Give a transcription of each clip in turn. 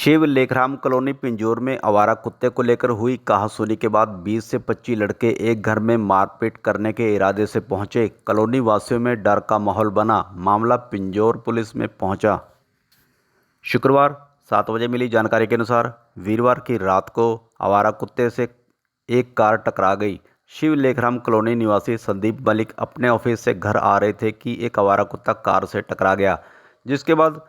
Shiv Lekhram colony Pinjore में आवारा कुत्ते को लेकर हुई कहासुनी के बाद 20 से 25 लड़के एक घर में मारपीट करने के इरादे से पहुंचे। कॉलोनी वासियों में डर का माहौल बना। मामला पिंजौर पुलिस में पहुंचा। शुक्रवार 7 बजे मिली जानकारी के अनुसार वीरवार की रात को आवारा कुत्ते से एक कार टकरा गई। शिव लेखराम कॉलोनी निवासी संदीप मलिक अपने ऑफिस से घर आ रहे थे कि एक आवारा कुत्ता कार से टकरा गया, जिसके बाद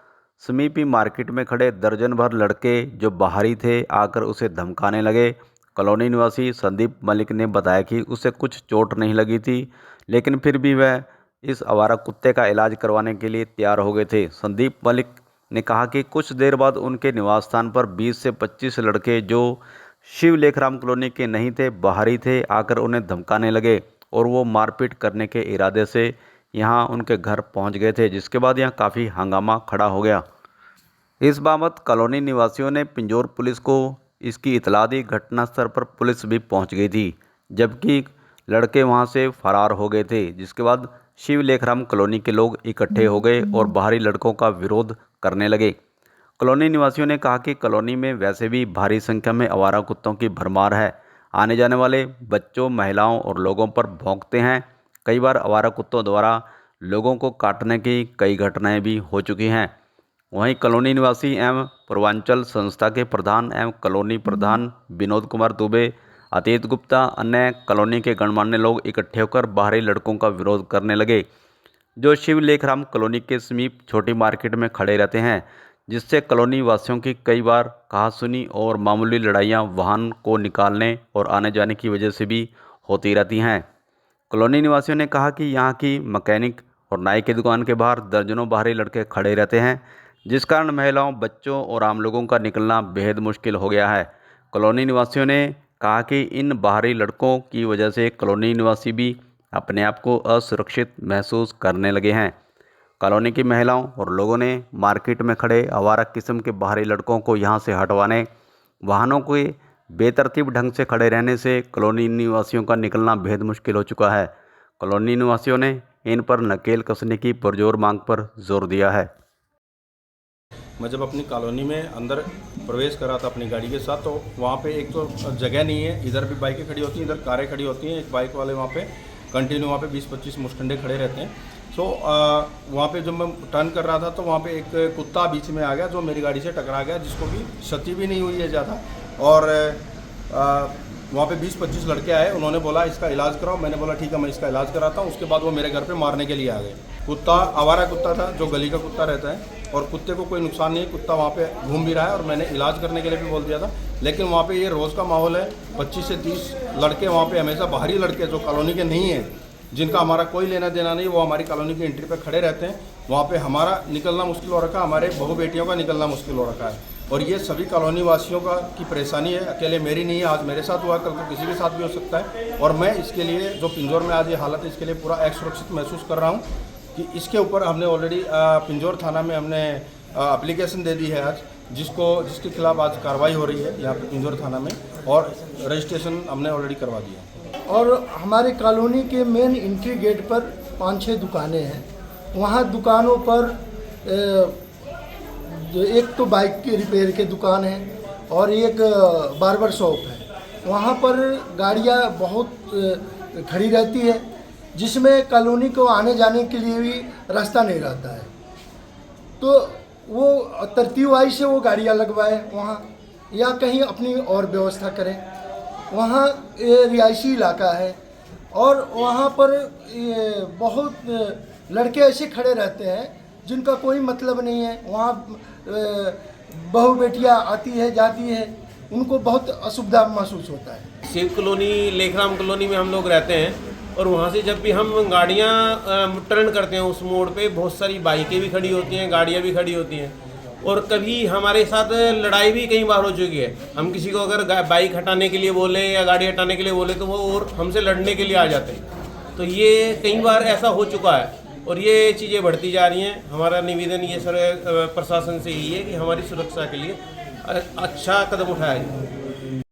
समीपी मार्केट में खड़े दर्जन भर लड़के जो बाहरी थे आकर उसे धमकाने लगे। कॉलोनी निवासी संदीप मलिक ने बताया कि उसे कुछ चोट नहीं लगी थी, लेकिन फिर भी वह इस आवारा कुत्ते का इलाज करवाने के लिए तैयार हो गए थे। संदीप मलिक ने कहा कि कुछ देर बाद उनके निवास स्थान पर 20 से 25 लड़के जो शिव लेखराम कॉलोनी के नहीं थे, बाहरी थे, आकर उन्हें धमकाने लगे और वो मारपीट करने के इरादे से यहाँ उनके घर पहुँच गए थे, जिसके बाद यहाँ काफ़ी हंगामा खड़ा हो गया। इस बाबत कॉलोनी निवासियों ने पिंजौर पुलिस को इसकी इतला दी। घटनास्थल पर पुलिस भी पहुंच गई थी, जबकि लड़के वहां से फरार हो गए थे, जिसके बाद शिव लेखराम कॉलोनी के लोग इकट्ठे हो गए और बाहरी लड़कों का विरोध करने लगे। कॉलोनी निवासियों ने कहा कि कॉलोनी में वैसे भी भारी संख्या में आवारा कुत्तों की भरमार है। आने जाने वाले बच्चों, महिलाओं और लोगों पर भौंकते हैं। कई बार आवारा कुत्तों द्वारा लोगों को काटने की कई घटनाएं भी हो चुकी हैं। वहीं कॉलोनी निवासी एवं पूर्वांचल संस्था के प्रधान एवं कॉलोनी प्रधान विनोद कुमार दुबे, अतीत गुप्ता, अन्य कॉलोनी के गणमान्य लोग इकट्ठे होकर बाहरी लड़कों का विरोध करने लगे, जो शिव लेखराम कॉलोनी के समीप छोटी मार्केट में खड़े रहते हैं, जिससे कॉलोनी वासियों की कई बार कहासुनी और मामूली लड़ाइयाँ वाहन को निकालने और आने जाने की वजह से भी होती रहती हैं। कॉलोनी निवासियों ने कहा कि यहाँ की मैकेनिक और नाई की दुकान के बाहर दर्जनों बाहरी लड़के खड़े रहते हैं, जिस कारण महिलाओं, बच्चों और आम लोगों का निकलना बेहद मुश्किल हो गया है। कॉलोनी निवासियों ने कहा कि इन बाहरी लड़कों की वजह से कॉलोनी निवासी भी अपने आप को असुरक्षित महसूस करने लगे हैं। कॉलोनी की महिलाओं और लोगों ने मार्केट में खड़े आवारा किस्म के बाहरी लड़कों को यहां से हटवाने, वाहनों के बेतरतीब ढंग से खड़े रहने से कॉलोनी निवासियों का निकलना बेहद मुश्किल हो चुका है। कॉलोनी निवासियों ने इन पर नकेल कसने की पुरजोर मांग पर जोर दिया है। मैं जब अपनी कॉलोनी में अंदर प्रवेश करा था अपनी गाड़ी के साथ, तो वहाँ पे एक तो जगह नहीं है, इधर भी बाइकें खड़ी होती हैं, इधर कारें खड़ी होती हैं। एक बाइक वाले वहाँ पे कंटिन्यू वहाँ पे 20-25 मुस्टंडे खड़े रहते हैं। सो वहाँ पे जब मैं टर्न कर रहा था तो वहाँ पे एक कुत्ता बीच में आ गया जो मेरी गाड़ी से टकरा गया, जिसको भी क्षति भी नहीं हुई है ज़्यादा। और वहाँ पे 20-25 लड़के आए, उन्होंने बोला इसका इलाज कराओ। मैंने बोला ठीक है, मैं इसका इलाज कराता हूँ। उसके बाद वो मेरे घर पे मारने के लिए आ गए। कुत्ता आवारा कुत्ता था, जो गली का कुत्ता रहता है, और कुत्ते को कोई नुकसान नहीं है। कुत्ता वहाँ पे घूम भी रहा है और मैंने इलाज करने के लिए भी बोल दिया था। लेकिन वहाँ पे ये रोज़ का माहौल है। 25 से 30 लड़के वहाँ पे हमेशा बाहरी लड़के जो कॉलोनी के नहीं हैं, जिनका हमारा कोई लेना देना नहीं, वो हमारी कॉलोनी की एंट्री पे खड़े रहते हैं। वहाँ पे हमारा निकलना मुश्किल हो रखा है, हमारे बहू बेटियों का निकलना मुश्किल हो रखा है। और ये सभी कॉलोनी वासियों का की परेशानी है, अकेले मेरी नहीं है। आज मेरे साथ हुआ, कल को किसी के साथ भी हो सकता है। और मैं इसके लिए जो पिंजौर में आज ये हालत है, इसके लिए पूरा असुरक्षित महसूस कर रहा हूँ कि इसके ऊपर हमने ऑलरेडी पिंजौर थाना में हमने एप्लीकेशन दे दी है आज, जिसके खिलाफ आज कार्रवाई हो रही है यहाँ पे पिंजौर थाना में, और रजिस्ट्रेशन हमने ऑलरेडी करवा दिया। और हमारे कॉलोनी के मेन एंट्री गेट पर 5-6 दुकानें हैं। वहाँ दुकानों पर एक तो बाइक की रिपेयर की दुकान है और एक बार्बर शॉप है। वहाँ पर गाड़ियाँ बहुत खड़ी रहती है, जिसमें कॉलोनी को आने जाने के लिए भी रास्ता नहीं रहता है। तो वो तरतीब वाइज से वो गाड़ियाँ लगवाए वहाँ, या कहीं अपनी और व्यवस्था करें। वहाँ रिहायशी इलाका है और वहाँ पर बहुत लड़के ऐसे खड़े रहते हैं जिनका कोई मतलब नहीं है। वहाँ बहू बेटियाँ आती है जाती है, उनको बहुत असुविधा महसूस होता है। शिव कॉलोनी लेखराम कॉलोनी में हम लोग रहते हैं, और वहाँ से जब भी हम गाड़ियाँ टर्न करते हैं उस मोड़ पे बहुत सारी बाइकें भी खड़ी होती हैं, गाड़ियाँ भी खड़ी होती हैं। और कभी हमारे साथ लड़ाई भी कई बार हो चुकी है। हम किसी को अगर बाइक हटाने के लिए बोले या गाड़ी हटाने के लिए बोले तो वो और हमसे लड़ने के लिए आ जाते हैं। तो ये कई बार ऐसा हो चुका है और ये चीज़ें बढ़ती जा रही हैं। हमारा निवेदन ये सर प्रशासन से यही है कि हमारी सुरक्षा के लिए अच्छा कदम उठाया जाए।